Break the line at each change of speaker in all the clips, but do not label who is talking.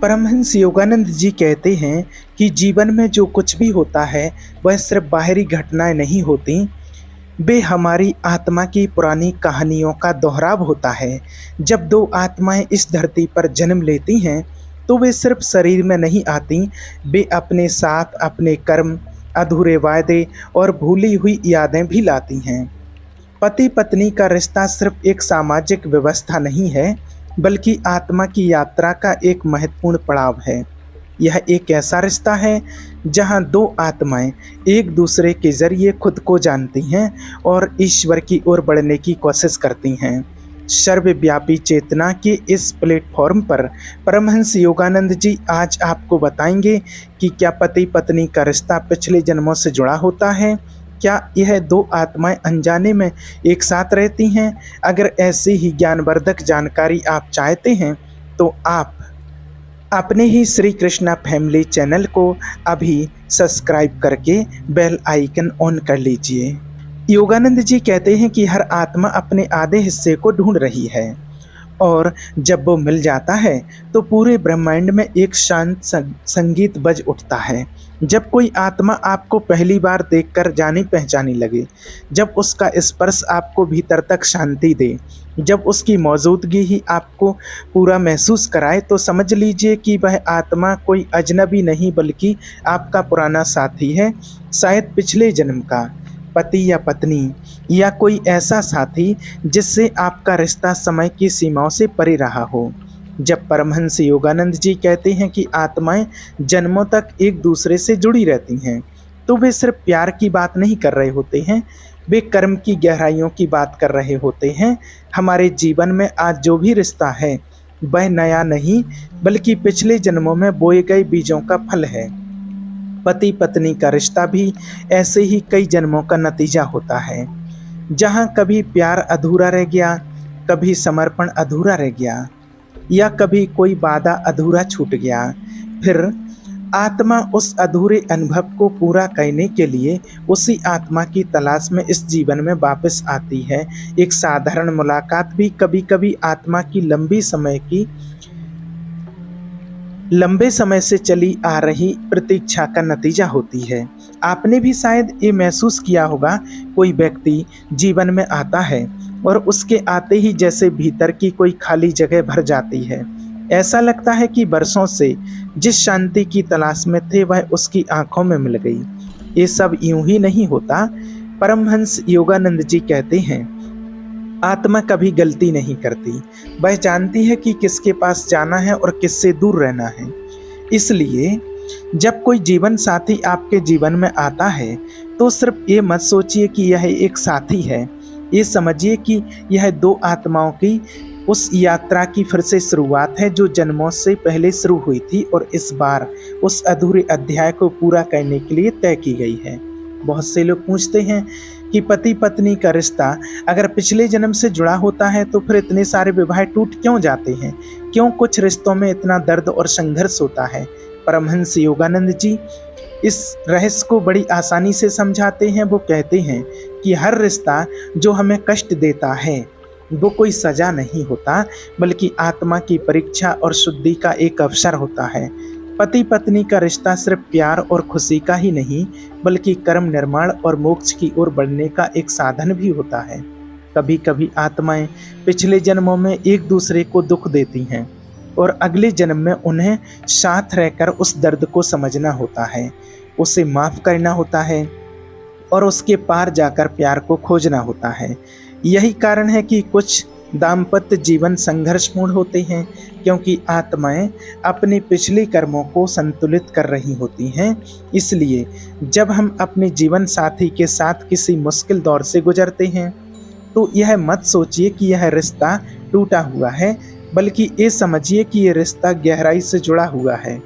परमहंस योगानंद जी कहते हैं कि जीवन में जो कुछ भी होता है वह सिर्फ बाहरी घटनाएं नहीं होती, वे हमारी आत्मा की पुरानी कहानियों का दोहराव होता है। जब दो आत्माएं इस धरती पर जन्म लेती हैं तो वे सिर्फ शरीर में नहीं आती, वे अपने साथ अपने कर्म, अधूरे वायदे और भूली हुई यादें भी लाती हैं। पति पत्नी का रिश्ता सिर्फ एक सामाजिक व्यवस्था नहीं है, बल्कि आत्मा की यात्रा का एक महत्वपूर्ण पड़ाव है। यह एक ऐसा रिश्ता है जहां दो आत्माएं एक दूसरे के जरिए खुद को जानती हैं और ईश्वर की ओर बढ़ने की कोशिश करती हैं। सर्वव्यापी चेतना के इस प्लेटफॉर्म पर परमहंस योगानंद जी आज आपको बताएंगे कि क्या पति पत्नी का रिश्ता पिछले जन्मों से जुड़ा होता है। क्या यह दो आत्माएं अनजाने में एक साथ रहती हैं? अगर ऐसी ही ज्ञानवर्धक जानकारी आप चाहते हैं तो आप अपने ही श्री कृष्णा फैमिली चैनल को अभी सब्सक्राइब करके बेल आइकन ऑन कर लीजिए। योगानंद जी कहते हैं कि हर आत्मा अपने आधे हिस्से को ढूंढ रही है और जब वो मिल जाता है तो पूरे ब्रह्मांड में एक शांत संगीत बज उठता है। जब कोई आत्मा आपको पहली बार देखकर जानी पहचानी लगे, जब उसका स्पर्श आपको भीतर तक शांति दे, जब उसकी मौजूदगी ही आपको पूरा महसूस कराए, तो समझ लीजिए कि वह आत्मा कोई अजनबी नहीं बल्कि आपका पुराना साथी है, शायद पिछले जन्म का पति या पत्नी, या कोई ऐसा साथी जिससे आपका रिश्ता समय की सीमाओं से परे रहा हो। जब परमहंस योगानंद जी कहते हैं कि आत्माएं जन्मों तक एक दूसरे से जुड़ी रहती हैं, तो वे सिर्फ प्यार की बात नहीं कर रहे होते हैं, वे कर्म की गहराइयों की बात कर रहे होते हैं। हमारे जीवन में आज जो भी रिश्ता है वह नया नहीं बल्कि पिछले जन्मों में बोए गए बीजों का फल है। पति पत्नी का रिश्ता भी ऐसे ही कई जन्मों का नतीजा होता है, जहां कभी प्यार अधूरा रह गया, कभी समर्पण अधूरा रह गया, या कभी कोई वादा अधूरा छूट गया। फिर आत्मा उस अधूरे अनुभव को पूरा करने के लिए उसी आत्मा की तलाश में इस जीवन में वापस आती है। एक साधारण मुलाकात भी कभी कभी आत्मा की लंबे समय से चली आ रही प्रतीक्षा का नतीजा होती है। आपने भी शायद ये महसूस किया होगा, कोई व्यक्ति जीवन में आता है और उसके आते ही जैसे भीतर की कोई खाली जगह भर जाती है। ऐसा लगता है कि बरसों से जिस शांति की तलाश में थे वह उसकी आंखों में मिल गई। ये सब यूं ही नहीं होता। परमहंस योगानंद जी कहते हैं, आत्मा कभी गलती नहीं करती, वह जानती है कि किसके पास जाना है और किससे दूर रहना है। इसलिए जब कोई जीवन साथी आपके जीवन में आता है तो सिर्फ ये मत सोचिए कि यह एक साथी है, ये समझिए कि यह दो आत्माओं की उस यात्रा की फिर से शुरुआत है जो जन्मों से पहले शुरू हुई थी और इस बार उस अधूरे अध्याय को पूरा करने के लिए तय की गई है। बहुत से लोग पूछते हैं कि पति पत्नी का रिश्ता अगर पिछले जन्म से जुड़ा होता है तो फिर इतने सारे विवाह टूट क्यों जाते हैं, क्यों कुछ रिश्तों में इतना दर्द और संघर्ष होता है। परमहंस योगानंद जी इस रहस्य को बड़ी आसानी से समझाते हैं। वो कहते हैं कि हर रिश्ता जो हमें कष्ट देता है वो कोई सजा नहीं होता, बल्कि आत्मा की परीक्षा और शुद्धि का एक अवसर होता है। पति पत्नी का रिश्ता सिर्फ प्यार और खुशी का ही नहीं बल्कि कर्म निर्माण और मोक्ष की ओर बढ़ने का एक साधन भी होता है। कभी कभी आत्माएं पिछले जन्मों में एक दूसरे को दुख देती हैं और अगले जन्म में उन्हें साथ रहकर उस दर्द को समझना होता है, उसे माफ़ करना होता है और उसके पार जाकर प्यार को खोजना होता है। यही कारण है कि कुछ दाम्पत्य जीवन संघर्षपूर्ण होते हैं, क्योंकि आत्माएं अपने पिछले कर्मों को संतुलित कर रही होती हैं। इसलिए जब हम अपने जीवन साथी के साथ किसी मुश्किल दौर से गुजरते हैं तो यह मत सोचिए कि यह रिश्ता टूटा हुआ है, बल्कि ये समझिए कि यह रिश्ता गहराई से जुड़ा हुआ है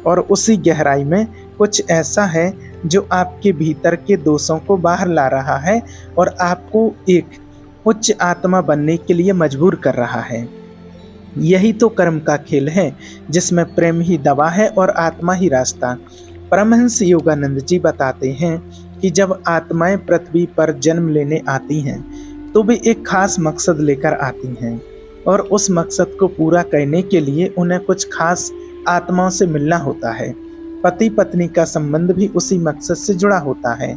और उसी गहराई में कुछ ऐसा है जो आपके भीतर के दोषों को बाहर ला रहा है और आपको एक उच्च आत्मा बनने के लिए मजबूर कर रहा है। यही तो कर्म का खेल है, जिसमें प्रेम ही दवा है और आत्मा ही रास्ता। परमहंस योगानंद जी बताते हैं कि जब आत्माएं पृथ्वी पर जन्म लेने आती हैं तो वे एक खास मकसद लेकर आती हैं और उस मकसद को पूरा करने के लिए उन्हें कुछ खास आत्माओं से मिलना होता है। पति पत्नी का संबंध भी उसी मकसद से जुड़ा होता है।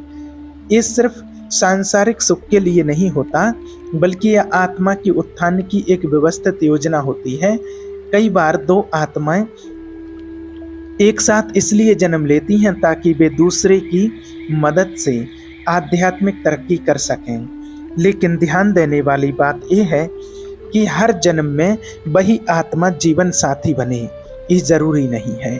ये सिर्फ सांसारिक सुख के लिए नहीं होता, बल्कि यह आत्मा की उत्थान की एक व्यवस्थित योजना होती है। कई बार दो आत्माएं एक साथ इसलिए जन्म लेती हैं ताकि वे दूसरे की मदद से आध्यात्मिक तरक्की कर सकें। लेकिन ध्यान देने वाली बात यह है कि हर जन्म में वही आत्मा जीवन साथी बने, ये जरूरी नहीं है।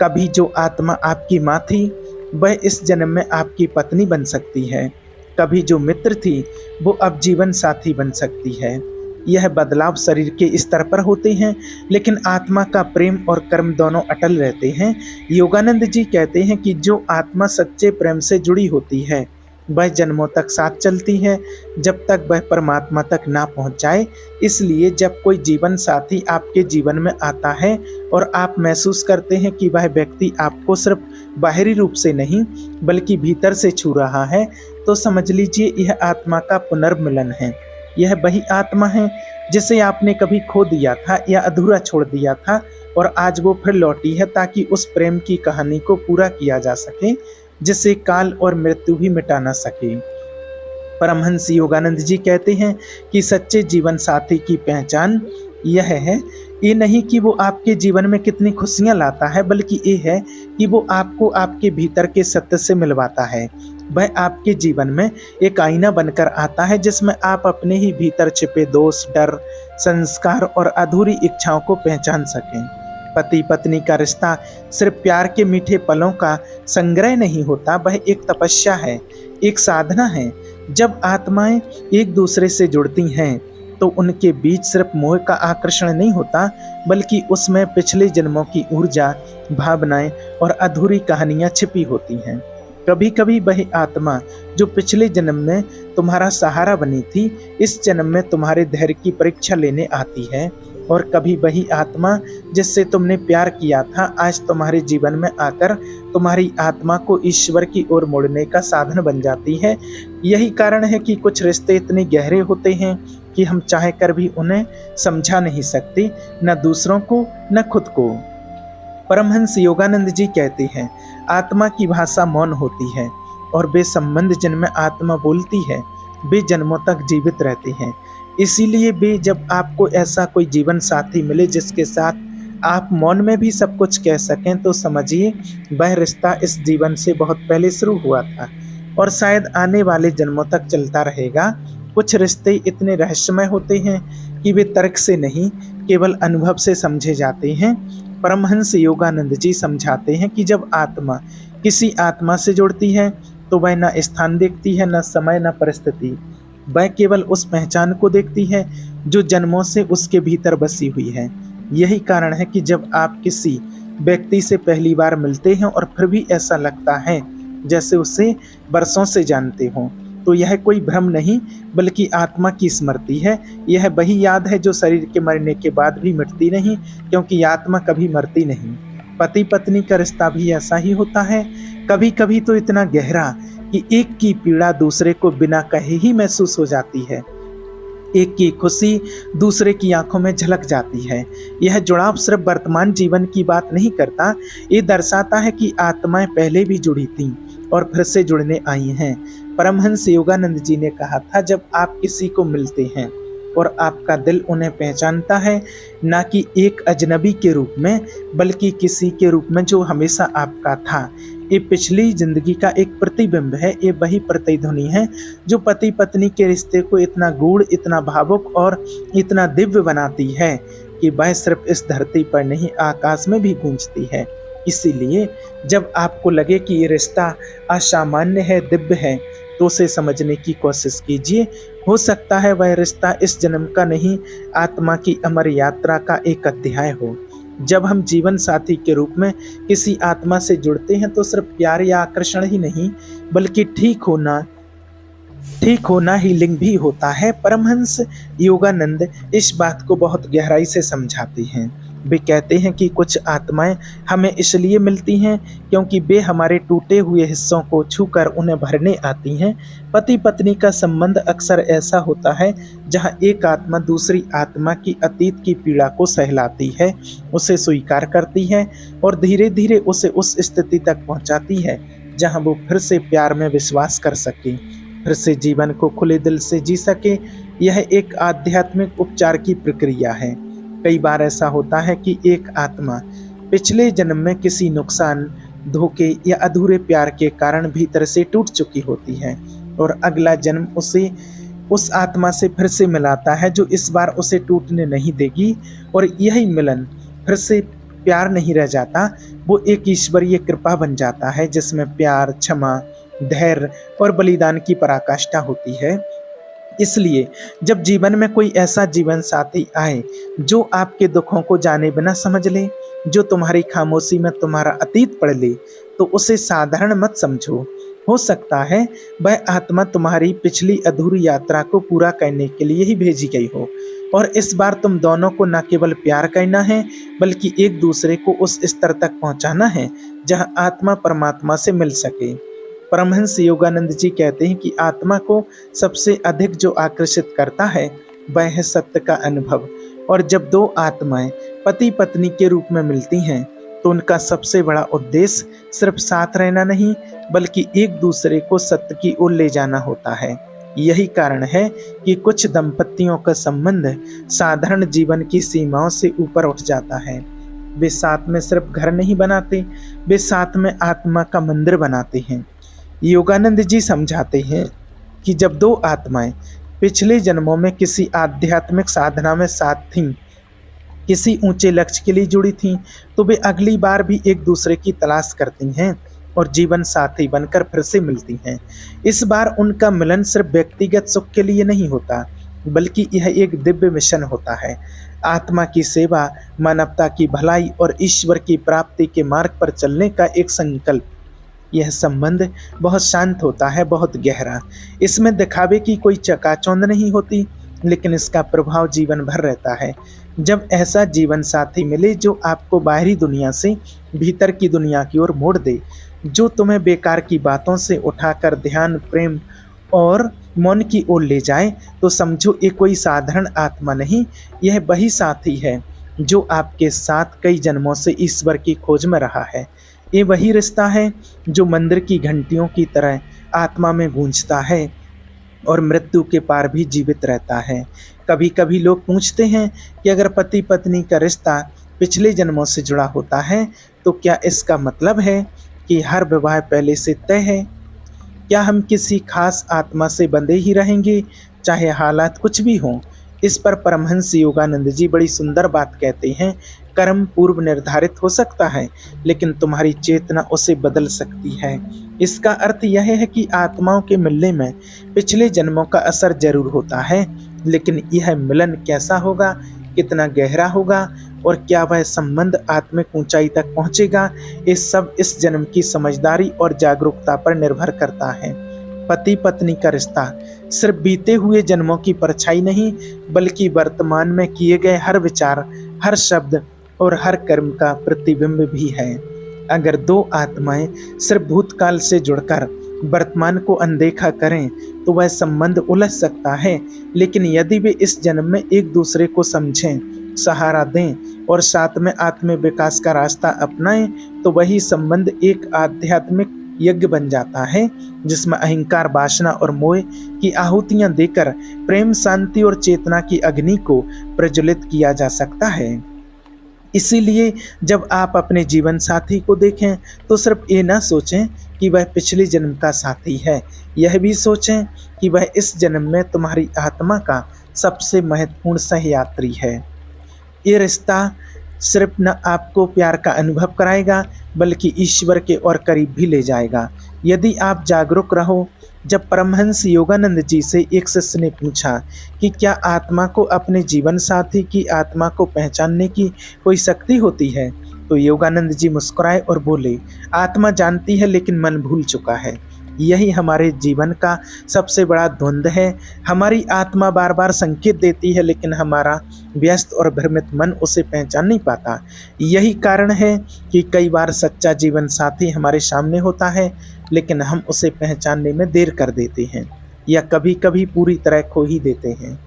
कभी जो आत्मा आपकी माँ थी वह इस जन्म में आपकी पत्नी बन सकती है। कभी जो मित्र थी वो अब जीवन साथी बन सकती है। यह बदलाव शरीर के स्तर पर होते हैं, लेकिन आत्मा का प्रेम और कर्म दोनों अटल रहते हैं। योगानंद जी कहते हैं कि जो आत्मा सच्चे प्रेम से जुड़ी होती है वह जन्मों तक साथ चलती है, जब तक वह परमात्मा तक ना पहुंच जाए। इसलिए जब कोई जीवन साथी आपके जीवन में आता है और आप महसूस करते हैं कि वह व्यक्ति आपको सिर्फ बाहरी रूप से नहीं बल्कि भीतर से छू रहा है, तो समझ लीजिए यह आत्मा का पुनर्मिलन है। यह वही आत्मा है जिसे आपने कभी खो दिया था या अधूरा छोड़ दिया था, और आज वो फिर लौटी है ताकि उस प्रेम की कहानी को पूरा किया जा सके जिसे काल और मृत्यु भी मिटा ना सके। परमहंस योगानंद जी कहते हैं कि सच्चे जीवन साथी की पहचान यह है, ये नहीं कि वो आपके जीवन में कितनी खुशियां लाता है, बल्कि ये है कि वो आपको आपके भीतर के सत्य से मिलवाता है। वह आपके जीवन में एक आईना बनकर आता है जिसमें आप अपने ही भीतर छिपे दोष, डर, संस्कार और अधूरी इच्छाओं को पहचान सकें। पति पत्नी का रिश्ता सिर्फ प्यार के मीठे पलों का संग्रह नहीं होता, वह एक तपस्या है, एक साधना है। जब आत्माएं एक दूसरे से जुड़ती हैं तो उनके बीच सिर्फ मोह का आकर्षण नहीं होता, बल्कि उसमें पिछले जन्मों की ऊर्जा, भावनाएं और अधूरी कहानियां छिपी होती हैं। कभी कभी वही आत्मा जो पिछले जन्म में तुम्हारा सहारा बनी थी, इस जन्म में तुम्हारे धैर्य की परीक्षा लेने आती है। और कभी वही आत्मा जिससे तुमने प्यार किया था, आज तुम्हारे जीवन में आकर तुम्हारी आत्मा को ईश्वर की ओर मोड़ने का साधन बन जाती है। यही कारण है कि कुछ रिश्ते इतने गहरे होते हैं कि हम चाह कर भी उन्हें समझा नहीं सकते, न दूसरों को न खुद को। परमहंस योगानंद जी कहते हैं, आत्मा की भाषा मौन होती है और वे संबंध जिनमें आत्मा बोलती है वे जन्मों तक जीवित रहते हैं। इसीलिए वे जब आपको ऐसा कोई जीवन साथी मिले जिसके साथ आप मौन में भी सब कुछ कह सकें, तो समझिए वह रिश्ता इस जीवन से बहुत पहले शुरू हुआ था और शायद आने वाले जन्मों तक चलता रहेगा। कुछ रिश्ते इतने रहस्यमय होते हैं कि वे तर्क से नहीं, केवल अनुभव से समझे जाते हैं। परमहंस योगानंद जी समझाते हैं कि जब आत्मा किसी आत्मा से जुड़ती है तो वह न स्थान देखती है, न समय, न परिस्थिति। वह केवल उस पहचान को देखती है जो जन्मों से उसके भीतर बसी हुई है। यही कारण है कि जब आप किसी व्यक्ति से पहली बार मिलते हैं और फिर भी ऐसा लगता है जैसे उसे बरसों से जानते हो, तो यह कोई भ्रम नहीं बल्कि आत्मा की स्मृति है। यह वही याद है जो शरीर के मरने के बाद भी मिटती नहीं, क्योंकि आत्मा कभी मरती नहीं। पति पत्नी का रिश्ता भी ऐसा ही होता है, कभी कभी तो इतना गहरा कि एक की पीड़ा दूसरे को बिना कहे ही महसूस हो जाती है, एक की खुशी दूसरे की आंखों में झलक जाती है। यह जुड़ाव सिर्फ वर्तमान जीवन की बात नहीं करता, ये दर्शाता है कि आत्माएं पहले भी जुड़ी थीं और फिर से जुड़ने आई हैं। परमहंस योगानंद जी ने कहा था, जब आप किसी को मिलते हैं और आपका दिल उन्हें पहचानता है, ना कि एक अजनबी के रूप में बल्कि किसी के रूप में जो हमेशा आपका था, ये पिछली जिंदगी का एक प्रतिबिंब है। ये वही प्रतिध्वनि है जो पति पत्नी के रिश्ते को इतना गूढ़, इतना भावुक और इतना दिव्य बनाती है कि वह सिर्फ इस धरती पर नहीं आकाश में भी गूंजती है। इसीलिए जब आपको लगे कि ये रिश्ता असामान्य है, दिव्य है, तो उसे समझने की कोशिश कीजिए। हो सकता है वह रिश्ता इस जन्म का नहीं, आत्मा की अमर यात्रा का एक अध्याय हो। जब हम जीवन साथी के रूप में किसी आत्मा से जुड़ते हैं तो सिर्फ प्यार या आकर्षण ही नहीं बल्कि ठीक होना हीलिंग भी होता है। परमहंस योगानंद इस बात को बहुत गहराई से समझाते हैं। वे कहते हैं कि कुछ आत्माएं हमें इसलिए मिलती हैं क्योंकि वे हमारे टूटे हुए हिस्सों को छूकर उन्हें भरने आती हैं। पति पत्नी का संबंध अक्सर ऐसा होता है जहां एक आत्मा दूसरी आत्मा की अतीत की पीड़ा को सहलाती है, उसे स्वीकार करती है और धीरे धीरे उसे उस स्थिति तक पहुंचाती है जहां वो फिर से प्यार में विश्वास कर सके, फिर से जीवन को खुले दिल से जी सके। यह एक आध्यात्मिक उपचार की प्रक्रिया है। कई बार ऐसा होता है कि एक आत्मा पिछले जन्म में किसी नुकसान, धोखे या अधूरे प्यार के कारण भीतर से टूट चुकी होती है और अगला जन्म उसे उस आत्मा से फिर से मिलाता है जो इस बार उसे टूटने नहीं देगी। और यही मिलन फिर से प्यार नहीं रह जाता, वो एक ईश्वरीय कृपा बन जाता है जिसमें प्यार, क्षमा, धैर्य और बलिदान की पराकाष्ठा होती है। इसलिए जब जीवन में कोई ऐसा जीवन साथी आए जो आपके दुखों को जाने बिना समझ ले, जो तुम्हारी खामोशी में तुम्हारा अतीत पढ़ ले, तो उसे साधारण मत समझो। हो सकता है वह आत्मा तुम्हारी पिछली अधूरी यात्रा को पूरा करने के लिए ही भेजी गई हो और इस बार तुम दोनों को न केवल प्यार करना है बल्कि एक दूसरे को उस स्तर तक पहुंचाना है जहां आत्मा परमात्मा से मिल सके। परमहंस योगानंद जी कहते हैं कि आत्मा को सबसे अधिक जो आकर्षित करता है वह है सत्य का अनुभव। और जब दो आत्माएं पति पत्नी के रूप में मिलती हैं तो उनका सबसे बड़ा उद्देश्य सिर्फ साथ रहना नहीं बल्कि एक दूसरे को सत्य की ओर ले जाना होता है। यही कारण है कि कुछ दंपतियों का संबंध साधारण जीवन की सीमाओं से ऊपर उठ जाता है। वे साथ में सिर्फ घर नहीं बनाते, वे साथ में आत्मा का मंदिर बनाते हैं। योगानंद जी समझाते हैं कि जब दो आत्माएं पिछले जन्मों में किसी आध्यात्मिक साधना में साथ थीं, किसी ऊंचे लक्ष्य के लिए जुड़ी थीं, तो वे अगली बार भी एक दूसरे की तलाश करती हैं और जीवन साथी बनकर फिर से मिलती हैं। इस बार उनका मिलन सिर्फ व्यक्तिगत सुख के लिए नहीं होता बल्कि यह एक दिव्य मिशन होता है। आत्मा की सेवा, मानवता की भलाई और ईश्वर की प्राप्ति के मार्ग पर चलने का एक संकल्प। यह संबंध बहुत शांत होता है, बहुत गहरा। इसमें दिखावे की कोई चकाचौंध नहीं होती लेकिन इसका प्रभाव जीवन भर रहता है। जब ऐसा जीवन साथी मिले जो आपको बाहरी दुनिया से भीतर की दुनिया की ओर मोड़ दे, जो तुम्हें बेकार की बातों से उठाकर ध्यान, प्रेम और मौन की ओर ले जाए, तो समझो ये कोई साधारण आत्मा नहीं, यह वही साथी है जो आपके साथ कई जन्मों से ईश्वर की खोज में रहा है। ये वही रिश्ता है जो मंदिर की घंटियों की तरह आत्मा में गूंजता है और मृत्यु के पार भी जीवित रहता है। कभी कभी लोग पूछते हैं कि अगर पति पत्नी का रिश्ता पिछले जन्मों से जुड़ा होता है तो क्या इसका मतलब है कि हर विवाह पहले से तय है? क्या हम किसी खास आत्मा से बंधे ही रहेंगे चाहे हालात कुछ भी हों? इस पर परमहंस योगानंद जी बड़ी सुंदर बात कहते हैं। कर्म पूर्व निर्धारित हो सकता है लेकिन तुम्हारी चेतना उसे बदल सकती है। इसका अर्थ यह है कि आत्माओं के मिलने में पिछले जन्मों का असर जरूर होता है, लेकिन यह मिलन कैसा होगा, कितना गहरा होगा और क्या वह संबंध आत्मिक ऊंचाई तक पहुंचेगा, ये सब इस जन्म की समझदारी और जागरूकता पर निर्भर करता है। पति पत्नी का रिश्ता सिर्फ बीते हुए जन्मों की परछाई नहीं बल्कि वर्तमान में किए गए हर विचार, हर शब्द और हर कर्म का प्रतिबिंब भी है। अगर दो आत्माएं सिर्फ भूतकाल से जुड़कर वर्तमान को अनदेखा करें तो वह संबंध उलझ सकता है, लेकिन यदि वे इस जन्म में एक दूसरे को समझें, सहारा दें और साथ में आत्मिक विकास का रास्ता अपनाएं तो वही संबंध एक आध्यात्मिक यज्ञ बन जाता है जिसमें अहंकार, वासना और मोह की आहुतियां देकर प्रेम, शांति और चेतना की अग्नि को प्रज्वलित किया जा सकता है। इसीलिए जब आप अपने जीवन साथी को देखें तो सिर्फ ये ना सोचें कि वह पिछले जन्म का साथी है, यह भी सोचें कि वह इस जन्म में तुम्हारी आत्मा का सबसे महत्वपूर्ण सहयात्री है। ये रिश्ता सिर्फ न आपको प्यार का अनुभव कराएगा बल्कि ईश्वर के और करीब भी ले जाएगा यदि आप जागरूक रहो। जब परमहंस योगानंद जी से एक शिष्य ने पूछा कि क्या आत्मा को अपने जीवन साथी की आत्मा को पहचानने की कोई शक्ति होती है, तो योगानंद जी मुस्कुराए और बोले, आत्मा जानती है लेकिन मन भूल चुका है। यही हमारे जीवन का सबसे बड़ा द्वंद है। हमारी आत्मा बार बार संकेत देती है, लेकिन हमारा व्यस्त और भ्रमित मन उसे पहचान नहीं पाता। यही कारण है कि कई बार सच्चा जीवन साथी हमारे सामने होता है, लेकिन हम उसे पहचानने में देर कर देते हैं या कभी कभी पूरी तरह खो ही देते हैं।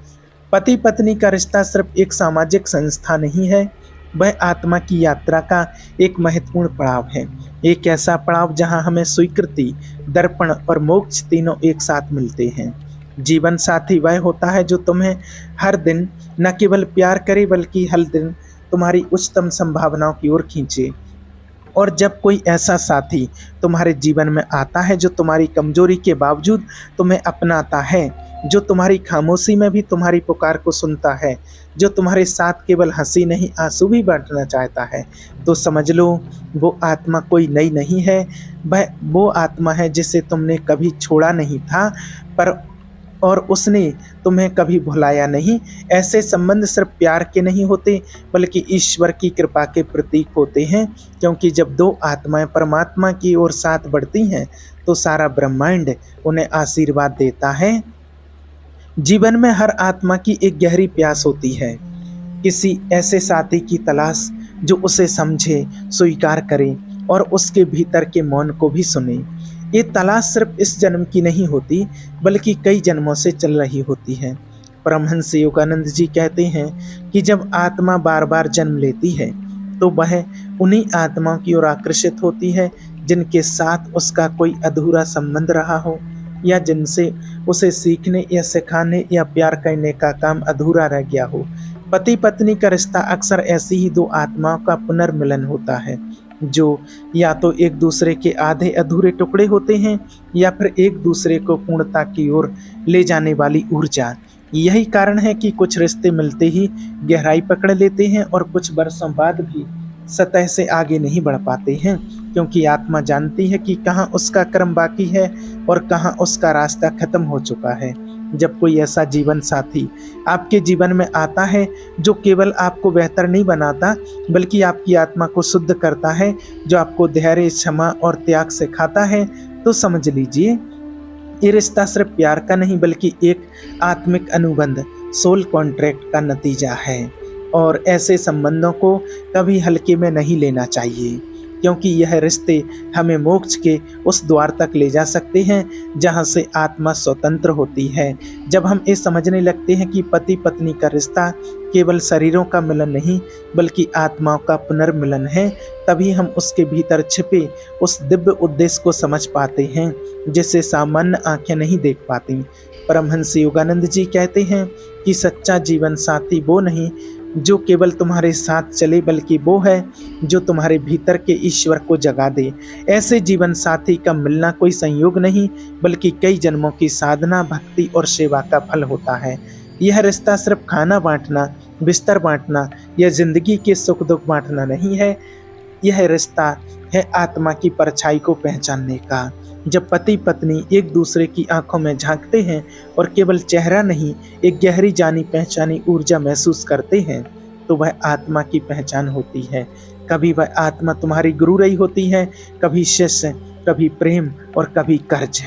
पति पत्नी का रिश्ता सिर्फ एक सामाजिक संस्था नहीं है, वह आत्मा की यात्रा का एक महत्वपूर्ण पड़ाव है। एक ऐसा पड़ाव जहां हमें स्वीकृति, दर्पण और मोक्ष तीनों एक साथ मिलते हैं। जीवन साथी वह होता है जो तुम्हें हर दिन न केवल प्यार करे, बल्कि हर दिन तुम्हारी उच्चतम संभावनाओं की ओर खींचे। और जब कोई ऐसा साथी तुम्हारे जीवन में आता है जो तुम्हारी कमजोरी के बावजूद तुम्हें अपनाता है, जो तुम्हारी खामोशी में भी तुम्हारी पुकार को सुनता है, जो तुम्हारे साथ केवल हंसी नहीं आंसू भी बांटना चाहता है, तो समझ लो वो आत्मा कोई नई नहीं है। वह वो आत्मा है जिसे तुमने कभी छोड़ा नहीं था पर और उसने तुम्हें कभी भुलाया नहीं। ऐसे संबंध सिर्फ प्यार के नहीं होते, बल्कि ईश्वर की कृपा के प्रतीक होते हैं, क्योंकि जब दो आत्माएं परमात्मा की ओर साथ बढ़ती हैं तो सारा ब्रह्मांड उन्हें आशीर्वाद देता है। जीवन में हर आत्मा की एक गहरी प्यास होती है, किसी ऐसे साथी की तलाश जो उसे समझे, स्वीकार करे और उसके भीतर के मौन को भी सुने। ये तलाश सिर्फ इस जन्म की नहीं होती, बल्कि कई जन्मों से चल रही होती है। परमहंस योगानंद जी कहते हैं कि जब आत्मा बार बार जन्म लेती है तो वह उन्हीं आत्माओं की ओर आकर्षित होती है जिनके साथ उसका कोई अधूरा संबंध रहा हो, या जिनसे उसे सीखने या सिखाने या प्यार करने का काम अधूरा रह गया हो। पति पत्नी का रिश्ता अक्सर ऐसी ही दो आत्माओं का पुनर्मिलन होता है, जो या तो एक दूसरे के आधे अधूरे टुकड़े होते हैं या फिर एक दूसरे को पूर्णता की ओर ले जाने वाली ऊर्जा। यही कारण है कि कुछ रिश्ते मिलते ही गहराई पकड़ लेते हैं और कुछ वर्षों बाद भी सतह से आगे नहीं बढ़ पाते हैं, क्योंकि आत्मा जानती है कि कहाँ उसका कर्म बाकी है और कहाँ उसका रास्ता खत्म हो चुका है। जब कोई ऐसा जीवन साथी आपके जीवन में आता है जो केवल आपको बेहतर नहीं बनाता, बल्कि आपकी आत्मा को शुद्ध करता है, जो आपको धैर्य, क्षमा और त्याग सिखाता है, तो समझ लीजिए ये रिश्ता सिर्फ प्यार का नहीं, बल्कि एक आत्मिक अनुबंध, सोल कॉन्ट्रैक्ट का नतीजा है। और ऐसे संबंधों को कभी हल्के में नहीं लेना चाहिए, क्योंकि यह रिश्ते हमें मोक्ष के उस द्वार तक ले जा सकते हैं जहां से आत्मा स्वतंत्र होती है। जब हम ये समझने लगते हैं कि पति पत्नी का रिश्ता केवल शरीरों का मिलन नहीं, बल्कि आत्माओं का पुनर्मिलन है, तभी हम उसके भीतर छिपे उस दिव्य उद्देश्य को समझ पाते हैं जिसे सामान्य आंखें नहीं देख पाती। परमहंस योगानंद जी कहते हैं कि सच्चा जीवन साथी वो नहीं जो केवल तुम्हारे साथ चले, बल्कि वो है जो तुम्हारे भीतर के ईश्वर को जगा दे। ऐसे जीवन साथी का मिलना कोई संयोग नहीं, बल्कि कई जन्मों की साधना, भक्ति और सेवा का फल होता है। यह रिश्ता सिर्फ खाना बांटना, बिस्तर बांटना या जिंदगी के सुख दुख बांटना नहीं है। यह रिश्ता है आत्मा की परछाई को पहचानने का। जब पति पत्नी एक दूसरे की आंखों में झांकते हैं और केवल चेहरा नहीं, एक गहरी जानी पहचानी ऊर्जा महसूस करते हैं, तो वह आत्मा की पहचान होती है। कभी वह आत्मा तुम्हारी गुरु रही होती है, कभी शिष्य, कभी प्रेम और कभी कर्ज।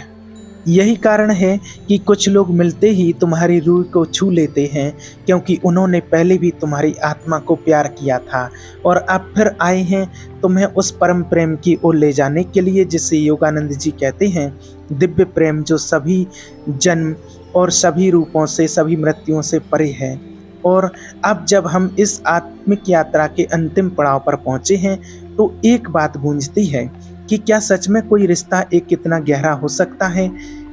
यही कारण है कि कुछ लोग मिलते ही तुम्हारी रूह को छू लेते हैं, क्योंकि उन्होंने पहले भी तुम्हारी आत्मा को प्यार किया था और अब फिर आए हैं तुम्हें उस परम प्रेम की ओर ले जाने के लिए, जिसे योगानंद जी कहते हैं दिव्य प्रेम, जो सभी जन्म और सभी रूपों से, सभी मृत्युओं से परे है। और अब जब हम इस आत्मिक यात्रा के अंतिम पड़ाव पर पहुंचे हैं, तो एक बात गूंजती है कि क्या सच में कोई रिश्ता एक इतना गहरा हो सकता है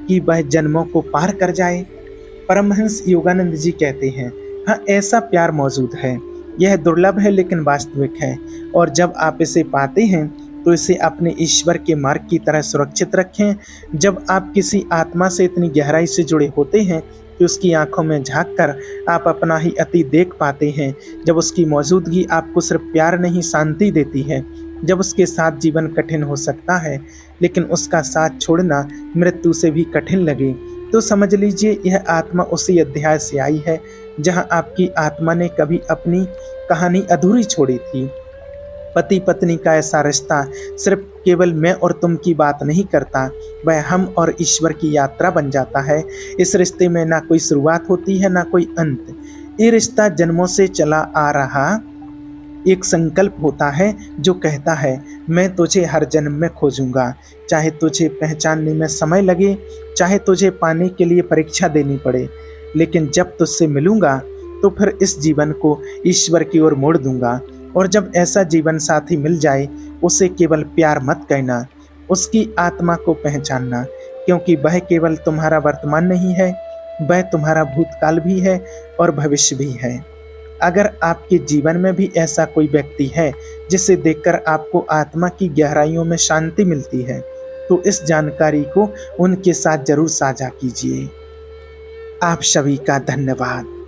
कि वह जन्मों को पार कर जाए। परमहंस योगानंद जी कहते हैं, हाँ, ऐसा प्यार मौजूद है। यह दुर्लभ है लेकिन वास्तविक है, और जब आप इसे पाते हैं तो इसे अपने ईश्वर के मार्ग की तरह सुरक्षित रखें। जब आप किसी आत्मा से इतनी गहराई से जुड़े होते हैं कि उसकी आंखों में झांककर आप अपना ही अतीत देख पाते हैं, जब उसकी मौजूदगी आपको सिर्फ प्यार नहीं, शांति देती है, जब उसके साथ जीवन कठिन हो सकता है लेकिन उसका साथ छोड़ना मृत्यु से भी कठिन लगे, तो समझ लीजिए यह आत्मा उसी अध्याय से आई है जहां आपकी आत्मा ने कभी अपनी कहानी अधूरी छोड़ी थी। पति पत्नी का ऐसा रिश्ता सिर्फ केवल मैं और तुम की बात नहीं करता, वह हम और ईश्वर की यात्रा बन जाता है। इस रिश्ते में ना कोई शुरुआत होती है ना कोई अंत। ये रिश्ता जन्मों से चला आ रहा एक संकल्प होता है जो कहता है मैं तुझे हर जन्म में खोजूंगा, चाहे तुझे पहचानने में समय लगे, चाहे तुझे पाने के लिए परीक्षा देनी पड़े, लेकिन जब तुझसे मिलूंगा तो फिर इस जीवन को ईश्वर की ओर मोड़ दूंगा। और जब ऐसा जीवन साथी मिल जाए, उसे केवल प्यार मत कहना, उसकी आत्मा को पहचानना, क्योंकि वह केवल तुम्हारा वर्तमान नहीं है, वह तुम्हारा भूतकाल भी है और भविष्य भी है। अगर आपके जीवन में भी ऐसा कोई व्यक्ति है जिसे देखकर आपको आत्मा की गहराइयों में शांति मिलती है, तो इस जानकारी को उनके साथ जरूर साझा कीजिए। आप सभी का धन्यवाद।